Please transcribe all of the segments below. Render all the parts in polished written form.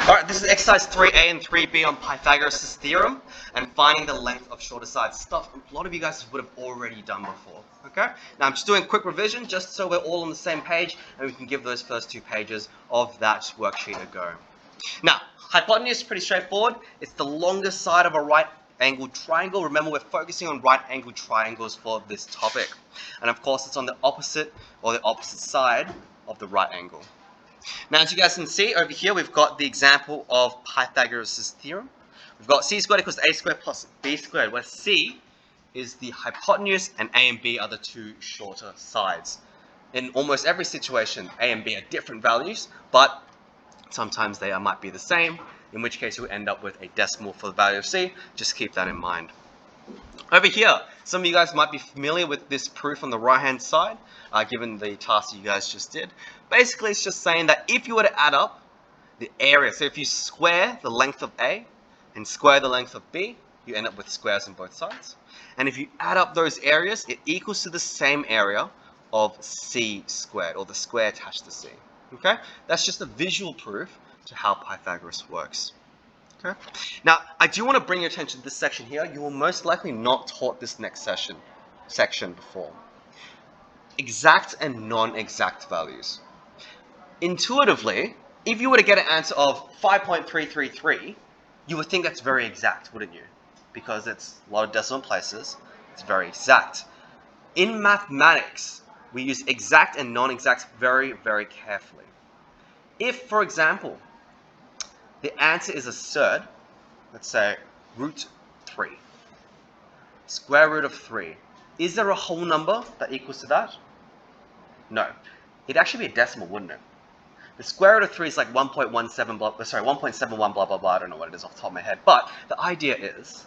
Alright, this is exercise 3A and 3B on Pythagoras' theorem and finding the length of shorter sides. Stuff a lot of you guys would have already done before. Okay? Now I'm just doing a quick revision just so we're all on the same page and we can give those first 2 pages of that worksheet a go. Now, hypotenuse is pretty straightforward. It's the longest side of a right angled triangle. Remember, we're focusing on right angled triangles for this topic. And of course, it's on the opposite side of the right angle. Now, as you guys can see over here, we've got the example of Pythagoras' theorem. We've got c squared equals a squared plus b squared, where c is the hypotenuse and a and b are the 2 shorter sides. In almost every situation, a and b are different values, but sometimes they might be the same, in which case you'll end up with a decimal for the value of c. Just keep that in mind. Over here, some of you guys might be familiar with this proof on the right-hand side, given the task that you guys just did. Basically, it's just saying that if you were to add up the area, so if you square the length of A and square the length of B, you end up with squares on both sides. And if you add up those areas, it equals to the same area of C squared, or the square attached to C. Okay? That's just a visual proof to how Pythagoras works. Okay. Now, I do want to bring your attention to this section here. You will most likely not taught this next section before. Exact and non-exact values. Intuitively, if you were to get an answer of 5.333, you would think that's very exact, wouldn't you? Because it's a lot of decimal places. It's very exact. In mathematics, we use exact and non-exact very, very carefully. If, for example, the answer is a third, let's say root 3. Square root of 3. Is there a whole number that equals to that? No. It'd actually be a decimal, wouldn't it? The square root of 3 is like 1.17 blah, sorry, 1.71 blah blah blah. I don't know what it is off the top of my head. But the idea is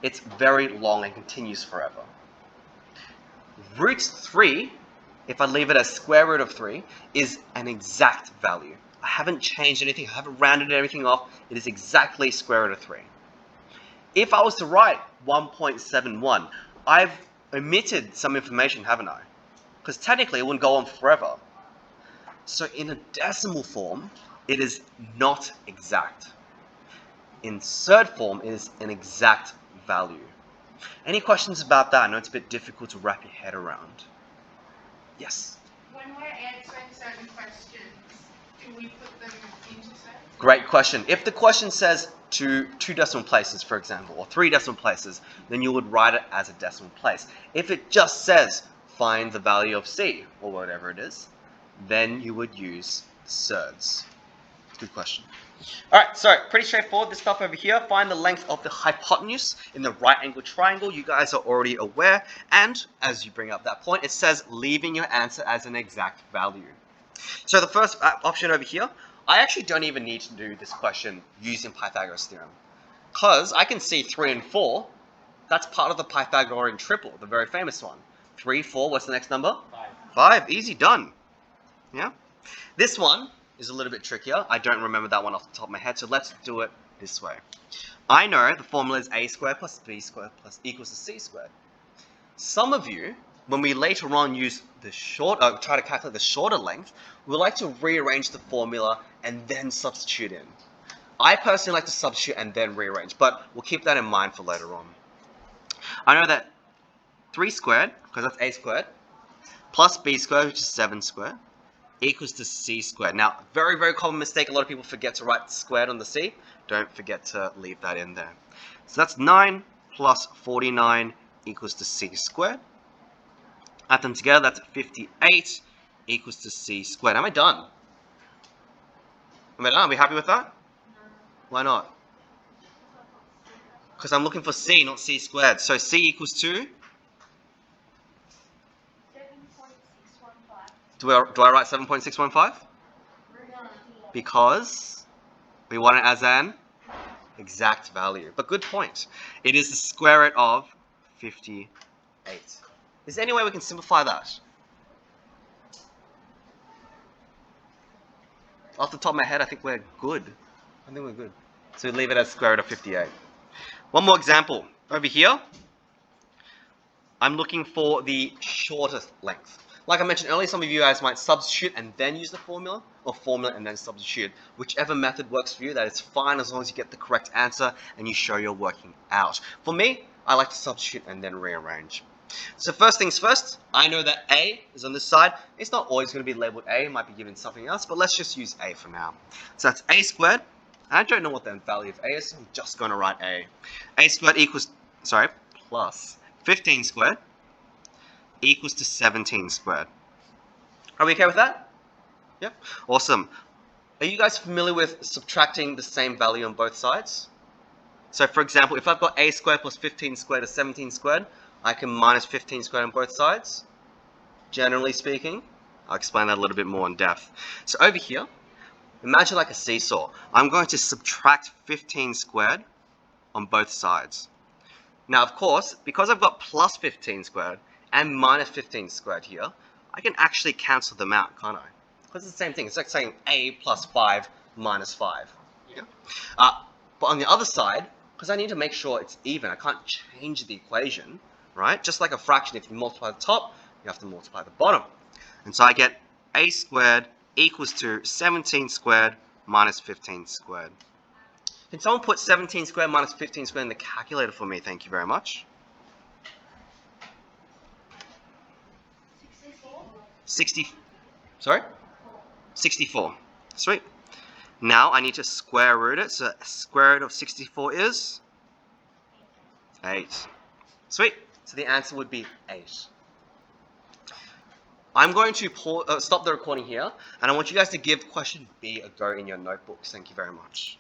it's very long and continues forever. Root 3, if I leave it as square root of 3, is an exact value. I haven't changed anything, I haven't rounded everything off. It is exactly square root of 3. If I was to write 1.71, I've omitted some information, haven't I? Because technically it wouldn't go on forever. So in a decimal form, it is not exact. In third form, it is an exact value. Any questions about that? I know it's a bit difficult to wrap your head around. Yes? When we're answering certain questions, do we put them into sets? Great question. If the question says to 2 decimal places, for example, or 3 decimal places, then you would write it as a decimal place. If it just says find the value of C, or whatever it is, then you would use thirds. Good question. Alright, so pretty straightforward, this stuff over here. Find the length of the hypotenuse in the right angle triangle. You guys are already aware. And as you bring up that point, it says leaving your answer as an exact value. So the first option over here, I actually don't even need to do this question using Pythagoras' theorem. Because I can see 3 and 4, that's part of the Pythagorean triple, the very famous one. 3, 4, what's the next number? 5, easy, done. Yeah? This one is a little bit trickier. I don't remember that one off the top of my head, so let's do it this way. I know the formula is a squared plus b squared plus equals to c squared. Some of you, when we later on use the try to calculate the shorter length, we like to rearrange the formula and then substitute in. I personally like to substitute and then rearrange, but we'll keep that in mind for later on. I know that 3 squared, because that's a squared, plus b squared, which is 7 squared, equals to c squared. Now, very, very common mistake. A lot of people forget to write squared on the c. Don't forget to leave that in there. So that's 9 plus 49 equals to c squared. Add them together, that's 58 equals to c squared. Am I done? Am I done? Are we happy with that? No. Why not? Because I'm looking for c, not c squared. So c equals to? 7.615. Do I write 7.615? Because we want it as an exact value. But good point. It is the square root of 58. Is there any way we can simplify that? Off the top of my head, I think we're good. I think we're good. So we leave it as square root of 58. One more example. Over here, I'm looking for the shortest length. Like I mentioned earlier, some of you guys might substitute and then use the formula, or formula and then substitute. Whichever method works for you, that is fine as long as you get the correct answer and you show you're working out. For me, I like to substitute and then rearrange. So first things first, I know that A is on this side. It's not always going to be labeled A, it might be given something else, but let's just use A for now. So that's A squared. I don't know what the value of A is, so I'm just going to write A. A squared plus 15 squared equals to 17 squared. Are we okay with that? Yep. Awesome. Are you guys familiar with subtracting the same value on both sides? So for example, if I've got A squared plus 15 squared is 17 squared, I can minus 15 squared on both sides. Generally speaking, I'll explain that a little bit more in depth. So over here, imagine like a seesaw. I'm going to subtract 15 squared on both sides. Now, of course, because I've got plus 15 squared and minus 15 squared here, I can actually cancel them out, can't I? Because it's the same thing. It's like saying A plus 5 minus 5. Yeah. But on the other side, because I need to make sure it's even, I can't change the equation, right? Just like a fraction, if you multiply the top, you have to multiply the bottom. And so I get A squared equals to 17 squared minus 15 squared. Can someone put 17 squared minus 15 squared in the calculator for me? Thank you very much. 64. Sweet. Now I need to square root it. So square root of 64 is 8. Sweet. So the answer would be 8. I'm going to stop the recording here, and I want you guys to give question B a go in your notebooks. Thank you very much.